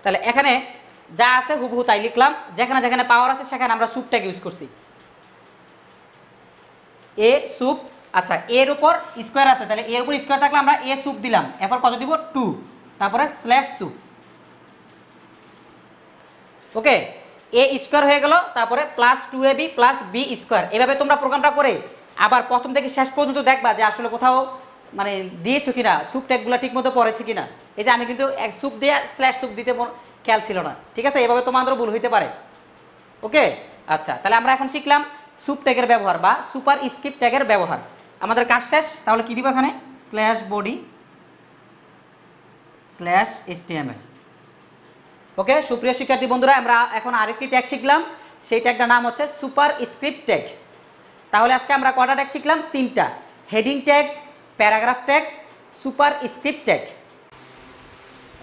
তাহলে এখানে যা আছে হুবহু তাই লিখলাম, যেখানে যেখানে পাওয়ার আছে সেখানে আমরা সুপ ট্যাগ ইউজ করছি। এ সুপ, আচ্ছা এর উপর স্কয়ার আছে, তাহলে এর উপর স্কয়ার থাকলে আমরা এ সুপ দিলাম, এরপর কত দিব? 2, তারপরে স্ল্যাশ সুপ। ওকে, এ স্কয়ার হয়ে গেল, তারপরে plus 2ab plus b square. এভাবে তোমরা প্রোগ্রামটা করে আবার প্রথম থেকে শেষ পর্যন্ত দেখবা যে আসলে কোথাও মানে দিয়েছো কিনা, সুপ ট্যাগগুলো ঠিক মতো পড়েছে কিনা। এই যে আমি কিন্তু এক সুপ দিয়ে স্ল্যাশ সুপ দিতে খেয়াল ছিল না। ঠিক আছে? এভাবে তোমাদেরও ভুল হইতে পারে। ওকে, আচ্ছা, তাহলে আমরা এখন শিখলাম সুপ ট্যাগের ব্যবহার বা সুপার স্ক্রিপ্ট ট্যাগের ব্যবহার। আমাদের কাজ শেষ, তাহলে কি দিব এখানে? Slash body slash HTML। ওকে, সুপ্রিয় শিক্ষার্থী বন্ধুরা, আমরা এখন আরেকটি ট্যাগ শিখলাম, সেই ট্যাগটার নাম হচ্ছে সুপার স্ক্রিপ্ট ট্যাগ। তাহলে আজকে আমরা কটা ট্যাগ শিখলাম? 3টা, heading tag, paragraph tag, super script tag.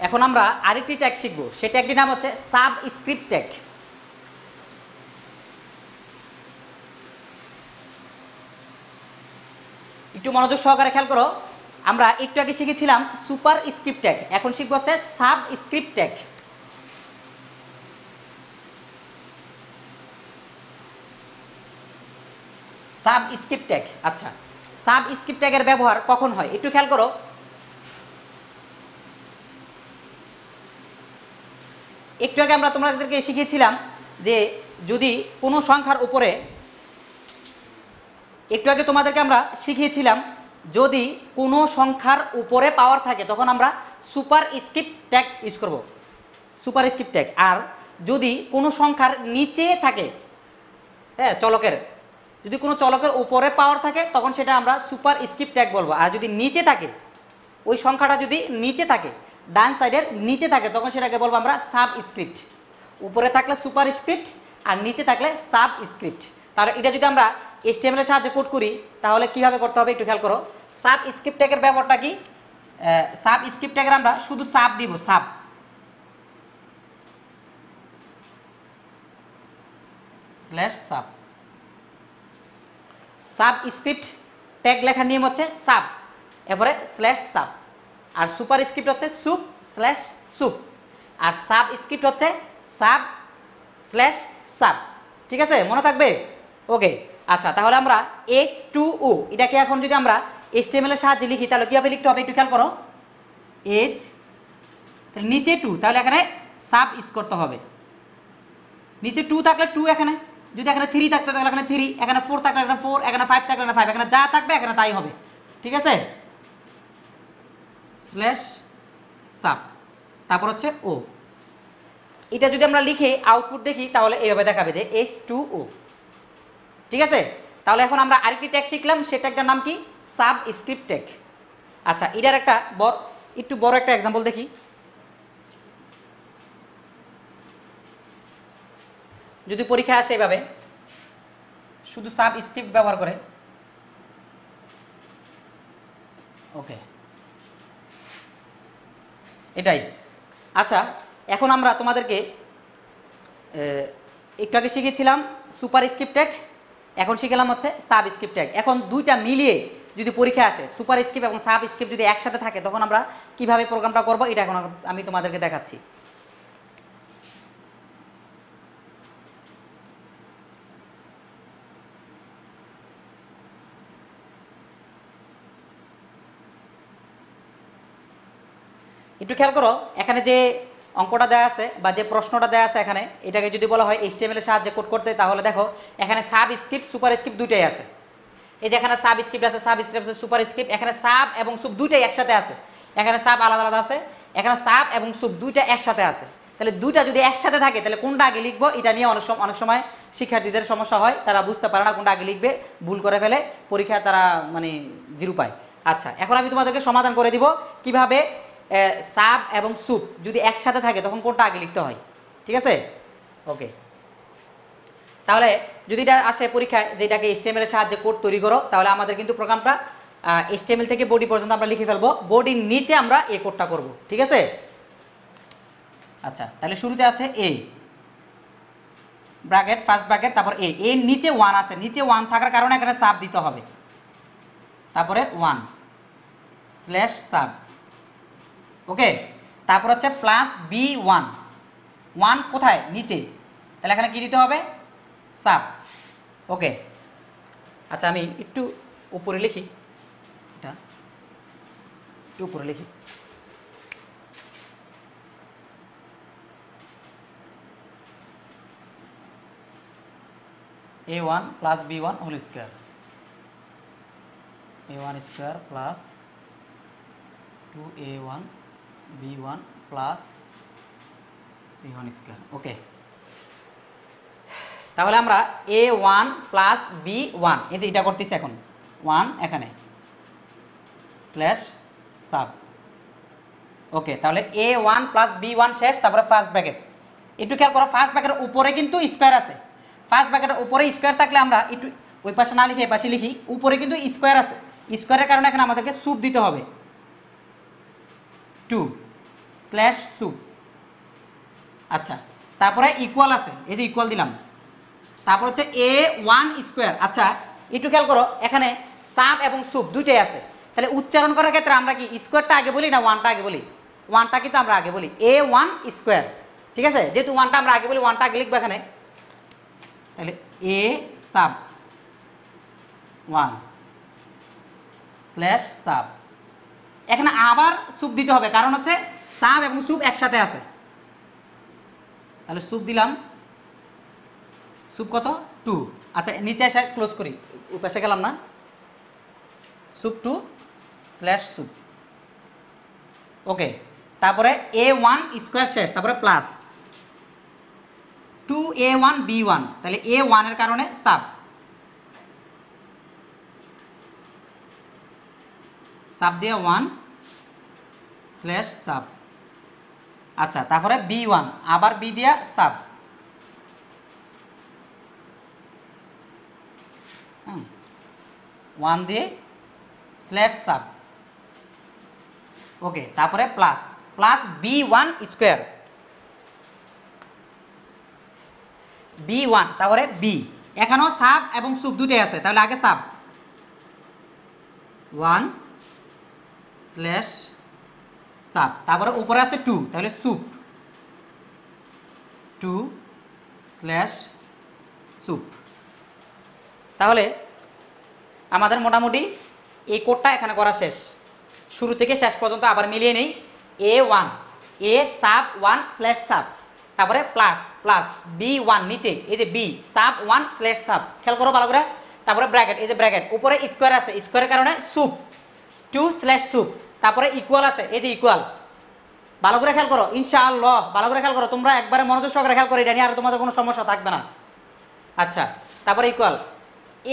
এখন আমরা আরেকটি ট্যাগ শিখব, সেই ট্যাগটির নাম হচ্ছে সাব স্ক্রিপ্ট ট্যাগ। একটু মনোযোগ সহকারে খেয়াল করো, আমরা একটু আগে শিখেছিলাম সুপার স্ক্রিপ্ট ট্যাগ, এখন শিখবো হচ্ছে sub script tag. Sub script tag, আচ্ছা সাব স্ক্রিপ্ট ট্যাগের ব্যবহার কখন হয় একটু খেয়াল করো। একটু আগে আমরা তোমাদেরকে শিখিয়েছিলাম যে যদি কোনো সংখ্যার উপরে, একটু আগে তোমাদেরকে আমরা শিখিয়েছিলাম যদি কোনো সংখ্যার উপরে পাওয়ার থাকে তখন আমরা সুপার স্ক্রিপ্ট ট্যাগ ইউজ করব, সুপার স্ক্রিপ্ট ট্যাগ। আর যদি কোনো সংখ্যার নিচে থাকে, হ্যাঁ চলকের, যদি কোনো চলকের উপরে পাওয়ার থাকে তখন সেটা আমরা সুপার স্ক্রিপ্ট ট্যাগ বলবো। আর যদি নিচে থাকে, ওই সংখ্যাটা যদি নিচে থাকে, ডান সাইডের নিচে থাকে, তখন সেটাকে বলবো আমরা সাব স্ক্রিপ্ট। উপরে থাকলে সুপার স্ক্রিপ্ট আর নিচে থাকলে সাব স্ক্রিপ্ট। তাহলে এটা যদি আমরা HTML এর সাহায্যে কোড করি তাহলে কিভাবে করতে হবে একটু খেয়াল করো। সাব স্ক্রিপ্ট ট্যাগের ব্যবহারটা কি? সাব স্ক্রিপ্ট ট্যাগের আমরা শুধু সাব দিব, sub slash sub. Sub script tag লেখার নিয়ম হচ্ছে সাব, এরপরে স্ল্যাশ সাব। আর সুপার স্ক্রিপ্ট হচ্ছে সুপ স্ল্যাশ সুপ। আর সাব স্ক্রিপ্ট হচ্ছে সাব স্ল্যাশ সাব। ঠিক আছে, মনে থাকবে? ওকে, আচ্ছা, তাহলে আমরা H2O এটাকে এখন যদি আমরা HTML এর সাহায্যে লিখি তাহলে কীভাবে লিখতে হবে একটু খেয়াল করো। H নিচে 2, তাহলে এখানে সাব ইউজ করতে হবে। নিচে 2 থাকলে 2, এখানে যদি এখানে 3 থাকতো তাহলে এখানে 3, এখানে 4 থাকলে এখানে 4, এখানে 5 থাকলে এখানে 5, এখানে যা থাকবে এখানে তাই হবে। ঠিক আছে, স্ল্যাশ সাব, তারপর হচ্ছে ও। এটা যদি আমরা লিখে আউটপুট দেখি তাহলে এইভাবে দেখাবে যে H2O। ঠিক আছে, তাহলে এখন আমরা আরেকটি ট্যাগ শিখলাম, সে ট্যাগটার নাম কি? Subscript tag. আচ্ছা, এটার একটা একটু বড় একটা এক্সাম্পল দেখি। যদি পরীক্ষা আসে এভাবে শুধু সাবস্ক্রিপ্ট ব্যবহার করে, ওকে, এটাই। আচ্ছা, এখন আমরা তোমাদেরকে একটু আগে শিখেছিলাম সুপারস্ক্রিপ্ট ট্যাগ, এখন শিখলাম হচ্ছে সাবস্ক্রিপ্ট ট্যাগ। এখন দুইটা মিলিয়ে যদি পরীক্ষা আসে, সুপারস্ক্রিপ্ট এবং সাবস্ক্রিপ্ট যদি একসাথে থাকে তখন আমরা কিভাবে প্রোগ্রামটা করব এটা এখন আমি তোমাদেরকে দেখাচ্ছি। একটু খেয়াল করো, এখানে যে অঙ্কটা দেওয়া আছে বা যে প্রশ্নটা দেওয়া আছে এখানে, এটাকে যদি বলা হয় HTML এর সাহায্যে কোড করতে, তাহলে দেখো এখানে সাবস্ক্রিপ্ট সুপারস্ক্রিপ্ট দুইটাই আছে। এই যে এখানে সাবস্ক্রিপ্ট আছে, সাবস্ক্রিপ্ট আছে, সুপারস্ক্রিপ্ট, এখানে সাব এবং সুপ দুইটাই একসাথে আছে। এখানে সাব আলাদা আলাদা আছে, এখানে সাব এবং সুপ দুইটা একসাথে আছে। তাহলে দুইটা যদি একসাথে থাকে তাহলে কোনটা আগে লিখবো এটা নিয়ে অনেক সময় শিক্ষার্থীদের সমস্যা হয়, তারা বুঝতে পারে না কোনটা আগে লিখবে, ভুল করে ফেলে, পরীক্ষায় তারা মানে 0 পায়। আচ্ছা, এখন আমি তোমাদেরকে সমাধান করে দিব কিভাবে সাব এবং সুপ যদি একসাথে থাকে তখন কোনটা আগে লিখতে হয়। ঠিক আছে, ওকে। তাহলে যদি এটা আসে পরীক্ষায় যে এটাকে HTML এর সাহায্যে কোড তৈরি করো, তাহলে আমাদের কিন্তু প্রোগ্রামটা HTML থেকে বডি পর্যন্ত আমরা লিখে ফেলবো, বডির নিচে আমরা এই কোডটা করব। ঠিক আছে, আচ্ছা, তাহলে শুরুতে আছে এ ব্র্যাকেট, ফার্স্ট ব্র্যাকেট, তারপর এর নিচে 1 আছে, নিচে 1 থাকার কারণে এখানে সাব দিতে হবে, তারপরে 1 স্ল্যাশ সাব, ওকে। তারপর হচ্ছে প্লাস B1, 1 কোথায়? নিচে, তাহলে এখানে কি দিতে হবে? সাব, ওকে। আচ্ছা, আমি একটু উপরে লিখি, এটা একটু উপরে লিখি। A1 plus B1 whole square, A1 square plus 2A1 B1 plus B1 square, okay. তাহলে আমরা A1 প্লাস B1 এই যে এটা করতেছি এখন 1 এখানে স্ল্যাশ সাব, ওকে। তাহলে A1 প্লাস B1 শেষ, তারপরে ফার্স্ট ব্র্যাকেট। একটু খেয়াল করো, ফার্স্ট ব্র্যাকেটের উপরে কিন্তু স্কোয়ার আছে, ফার্স্ট ব্র্যাকেটের উপরে স্কোয়ার থাকলে আমরা একটু ওই পাশে না লিখে এই পাশে লিখি, উপরে কিন্তু স্কোয়ার আছে, স্কোয়ারের কারণে এখানে আমাদেরকে সুপ দিতে হবে, 2 স্ল্যাশ সুপ। আচ্ছা, তারপরে ইকুয়াল আছে, এই যে ইকুয়াল দিলাম, তারপর হচ্ছে A1 স্কোয়ার। আচ্ছা, একটু খেয়াল করো, এখানে সাব এবং সুপ দুইটাই আছে, তাহলে উচ্চারণ করার ক্ষেত্রে আমরা কি স্কোয়ারটা আগে বলি না 1টা আগে বলি? 1টা কিন্তু আমরা আগে বলি, A1 স্কোয়ার। ঠিক আছে, যেহেতু 1টা আমরা আগে বলি 1টা আগে লিখবো এখানে, তাহলে A সাব 1 স্ল্যাশ সাব। এখানে আবার সুপ দিতে হবে কারণ হচ্ছে সাব এবং সুপ একসাথে আছে, তাহলে সুপ দিলাম, সুপ কত? 2। আচ্ছা, নিচে এসে ক্লোজ করি, পাশে গেলাম না, সুপ 2 স্ল্যাশ সুপ, ওকে। তারপরে A1 স্কোয়ার শেষ, তারপরে প্লাস 2A1 B1, তাহলে A1 এর কারণে সাব, সাব দিয়ে 1 স্ল্যাশ সাব। আচ্ছা, তারপরে B1 আবার বি দিয়া সাব, 1 দিয়ে স্ল্যাশ সাব, ওকে। তারপরে plus plus B1 square, B1 তারপরে B, এখানেও সাব এবং সুপ দুটোই আছে, তাহলে আগে সাব 1 স্ল্যাশ সাব, তারপরে উপরে আছে 2, তাহলে সুপ 2 স্ল্যাশ সুপ, তাহলে আমাদের মোটামুটি এই কোডটা এখানে করা শেষ। শুরু থেকে শেষ পর্যন্ত আবার মিলিয়ে নেই। A1 a sub 1 slash sub, তারপরে প্লাস প্লাস B1 নিচে এই যে বি সাব 1 স্ল্যাশ সাব, খেয়াল করো ভালো করে। তারপরে ব্র্যাকেট, এই যে ব্র্যাকেট, উপরে স্কোয়ার আছে, স্কোয়ারের কারণে সুপ 2 স্ল্যাশ সুপ, তারপরে ইকুয়াল আছে, এই যে ইকুয়াল। ভালো করে খেয়াল করো ইনশাআল্লাহ, ভালো করে খেয়াল করো তোমরা, একবারে মনোযোগ সহকারে খেয়াল করো, এটা নিয়ে আর তোমাদের কোনো সমস্যা থাকবে না। আচ্ছা, তারপরে ইকুয়াল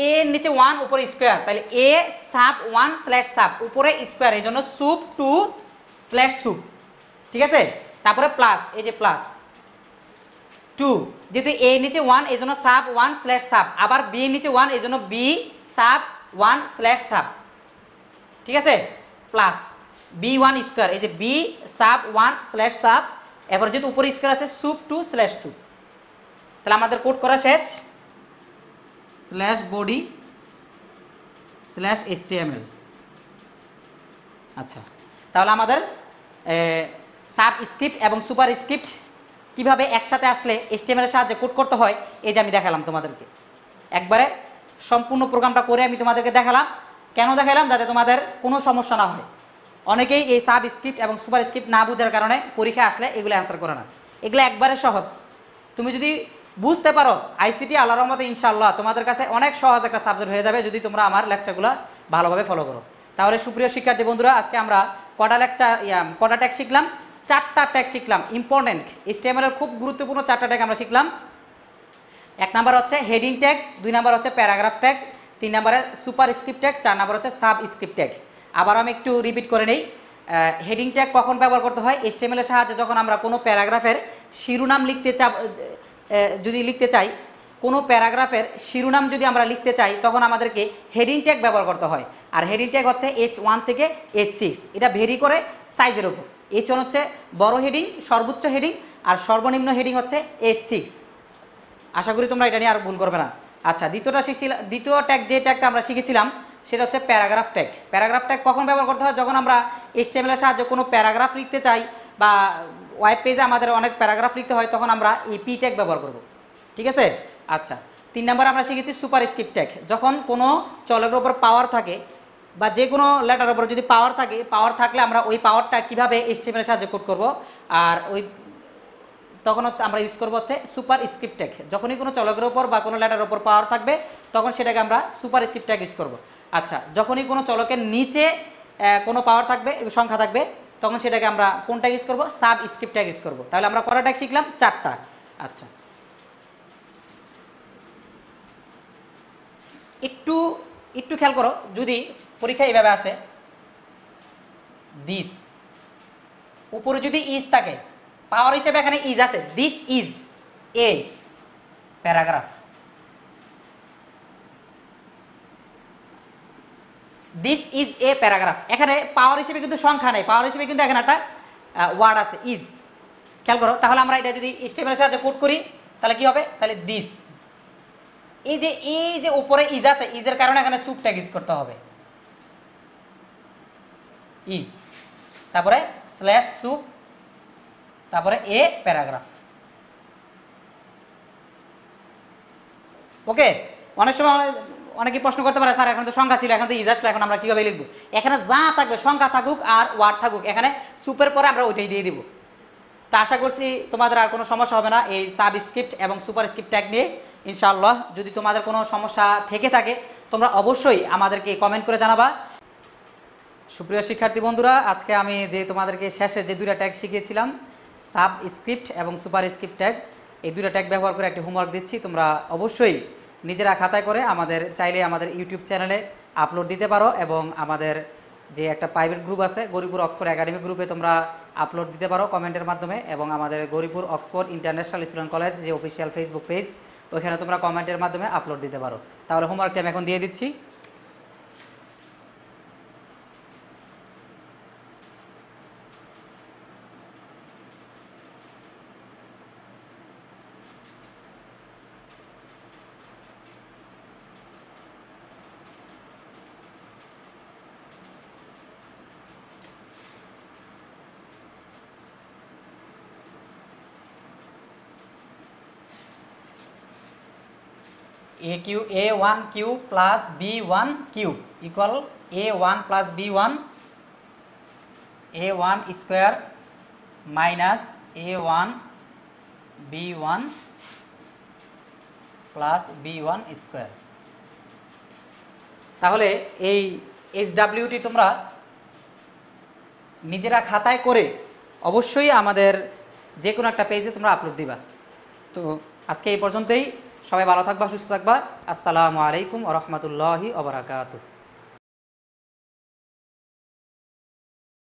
এ নিচে 1 উপরে স্কোয়ার, তাহলে এ সাব 1 স্ল্যাশ সাব, উপরে স্কোয়ার, এই জন্য সুপ 2 স্ল্যাশ সুপ, ঠিক আছে। তারপরে প্লাস, এই যে প্লাস 2, যেহেতু এ নিচে 1 এই জন্য সাব 1 স্ল্যাশ সাব, আবার বি নিচে 1 এই জন্য বি সাব 1 স্ল্যাশ সাব, ঠিক আছে। প্লাস B1 স্কোয়ার, এই যে বি সাব 1 স্ল্যাশ সাব, এবার যেহেতু উপরে স্কোয়ার আছে সুপ 2 স্ল্যাশ সুপ। তাহলে আমাদের কোড করা শেষ, স্ল্যাশ বডি স্ল্যাশ HTML। আচ্ছা, তাহলে আমাদের সাব স্ক্রিপ্ট এবং সুপার স্ক্রিপ্ট কীভাবে একসাথে আসলে HTML এর সাহায্যে কোড করতে হয়, এই যে আমি দেখালাম তোমাদেরকে। একবারে সম্পূর্ণ প্রোগ্রামটা করে আমি তোমাদেরকে দেখালাম। কেন দেখালাম? যাতে তোমাদের কোনো সমস্যা না হয়। অনেকেই এই সাব স্ক্রিপ্ট এবং সুপার স্ক্রিপ্ট না বোঝার কারণে পরীক্ষা আসলে এগুলো অ্যান্সার করে না। এগুলো একবারে সহজ, তুমি যদি বুঝতে পারো আইসিটি আল্লাহর রহমতে ইনশাআল্লাহ তোমাদের কাছে অনেক সহজ একটা সাবজেক্ট হয়ে যাবে যদি তোমরা আমার লেকচারগুলো ভালোভাবে ফলো করো। তাহলে সুপ্রিয় শিক্ষার্থী বন্ধুরা, আজকে আমরা কটা ট্যাগ শিখলাম? 4টা ট্যাগ শিখলাম, ইম্পর্টেন্ট HTML এর খুব গুরুত্বপূর্ণ 4টা ট্যাগ আমরা শিখলাম। 1 নাম্বার হচ্ছে হেডিং ট্যাগ, 2 নাম্বার হচ্ছে প্যারাগ্রাফ ট্যাগ, 3 নাম্বারে সুপার স্ক্রিপ্ট ট্যাগ, 4 নাম্বার হচ্ছে সাব স্ক্রিপ্ট ট্যাগ। আবার আমি একটু রিপিট করে নেই। হেডিং ট্যাগ কখন ব্যবহার করতে হয়? HTML এর সাহায্যে যখন আমরা কোনো প্যারাগ্রাফের শিরোনাম যদি লিখতে চাই, কোনো প্যারাগ্রাফের শিরোনাম যদি আমরা লিখতে চাই, তখন আমাদেরকে হেডিং ট্যাগ ব্যবহার করতে হয়। আর হেডিং ট্যাগ হচ্ছে H1 থেকে H6, এটা ভেরি করে সাইজের উপর। H1 হচ্ছে বড় হেডিং, সর্বোচ্চ হেডিং, আর সর্বনিম্ন হেডিং হচ্ছে H6। আশা করি তোমরা এটা নিয়ে আর ভুল করবে না। আচ্ছা, দ্বিতীয় ট্যাগ যে ট্যাগটা আমরা শিখেছিলাম সেটা হচ্ছে প্যারাগ্রাফ ট্যাগ। প্যারাগ্রাফ ট্যাগ কখন ব্যবহার করতে হয়? যখন আমরা HTML এর সাহায্যে কোনো প্যারাগ্রাফ লিখতে চাই বা ওয়েব পেজে আমাদের অনেক প্যারাগ্রাফ লিখতে হয়, তখন আমরা এই পি ট্যাগ ব্যবহার করব, ঠিক আছে। আচ্ছা, 3 নাম্বার আমরা শিখেছি সুপার স্ক্রিপ্ট ট্যাগ। যখন কোনো চলকের উপর পাওয়ার থাকে বা যে কোনো লেটার উপর যদি পাওয়ার থাকে, পাওয়ার থাকলে আমরা ওই পাওয়ারটা কীভাবে HTML এর সাহায্যে কোড করব, আর তখন আমরা ইউজ করবো হচ্ছে সুপার স্ক্রিপ্ট ট্যাগ। যখনই কোনো চলকের ওপর বা কোনো লেটারের ওপর পাওয়ার থাকবে, তখন সেটাকে আমরা সুপার স্ক্রিপ্ট ট্যাগ ইউজ করব। আচ্ছা, যখনই কোনো চলকের নিচে কোনো পাওয়ার থাকবে, সংখ্যা থাকবে, তখন সেটাকে আমরা কোনটা ইউজ করব? সাব স্ক্রিপ্ট ট্যাগ ইউজ করব। তাহলে আমরা কটা ট্যাগ শিখলাম? 4টা। আচ্ছা, একটু খেয়াল করো, যদি পরীক্ষা এইভাবে আসে, দিস উপরে যদি ইজ থাকে, পাওয়ার হিসেবে এখানে ইজ আছে, this is a paragraph, this is a paragraph. এখানে পাওয়ার হিসেবে কিন্তু সংখ্যা নেই, পাওয়ার হিসেবে কিন্তু এখানে একটা ওয়ার্ড আছে, ইজ। খেয়াল করো, তাহলে আমরা এটা যদি HTML এর সাহায্যে কোড করি, তাহলে কি হবে? তাহলে দিস, এই যে উপরে ইজ আছে, ইজের কারণে এখানে সুপ ট্যাগ ইউজ করতে হবে, ইজ, তারপরে স্ল্যাশ সুপ, তারপরে এ প্যারাগ্রাফ। ওকে, অনেক সময় অনেকে প্রশ্ন করতে পারে, স্যার এখন তো সংখ্যা ছিল, এখন তো ইজ আসলো, এখন আমরা কীভাবে লিখবো? এখানে যা থাকবে, সংখ্যা থাকুক আর ওয়ার্ড থাকুক, এখানে সুপের পরে আমরা ওইটাই দিয়ে দিব। তা আশা করছি তোমাদের আর কোনো সমস্যা হবে না এই সাব স্ক্রিপ্ট এবং সুপার স্ক্রিপ্ট ট্যাগ নিয়ে, ইনশাআল্লাহ। যদি তোমাদের কোনো সমস্যা থেকে থাকে, তোমরা অবশ্যই আমাদেরকে কমেন্ট করে জানাবা। সুপ্রিয় শিক্ষার্থী বন্ধুরা, আজকে আমি যে তোমাদেরকে শেষে যে 2টা ট্যাগ শিখিয়েছিলাম, সাব স্ক্রিপ্ট এবং সুপার স্ক্রিপ্ট ট্যাগ, এই 2টা ট্যাগ ব্যবহার করে একটি হোমওয়ার্ক দিচ্ছি। তোমরা অবশ্যই নিজেরা খাতায় করে চাইলে আমাদের ইউটিউব চ্যানেলে আপলোড দিতে পারো, এবং আমাদের যে একটা প্রাইভেট গ্রুপ আছে গৌরীপুর অক্সফোর্ড একাডেমি গ্রুপে তোমরা আপলোড দিতে পারো কমেন্টের মাধ্যমে, এবং আমাদের Gouripur Oxford international student college যে অফিসিয়াল ফেসবুক পেজ, ওইখানে তোমরা কমেন্টের মাধ্যমে আপলোড দিতে পারো। তাহলে হোমওয়ার্কটা আমি এখন দিয়ে দিচ্ছি। a1 cube plus b1 cube equal a1 plus b1 a1 square minus a1 b1 plus b1 square. তাহলে এই SWটি তোমরা নিজেরা খাতায় করে অবশ্যই আমাদের যে কোনো একটা পেজে তোমরা আপলোড দিবা। তো আজকে এই পর্যন্তই। সবাই ভালো থাকবা, সুস্থ থাকবা। আসসালামু আলাইকুম ওয়া রাহমাতুল্লাহি ওয়া বারাকাতুহু।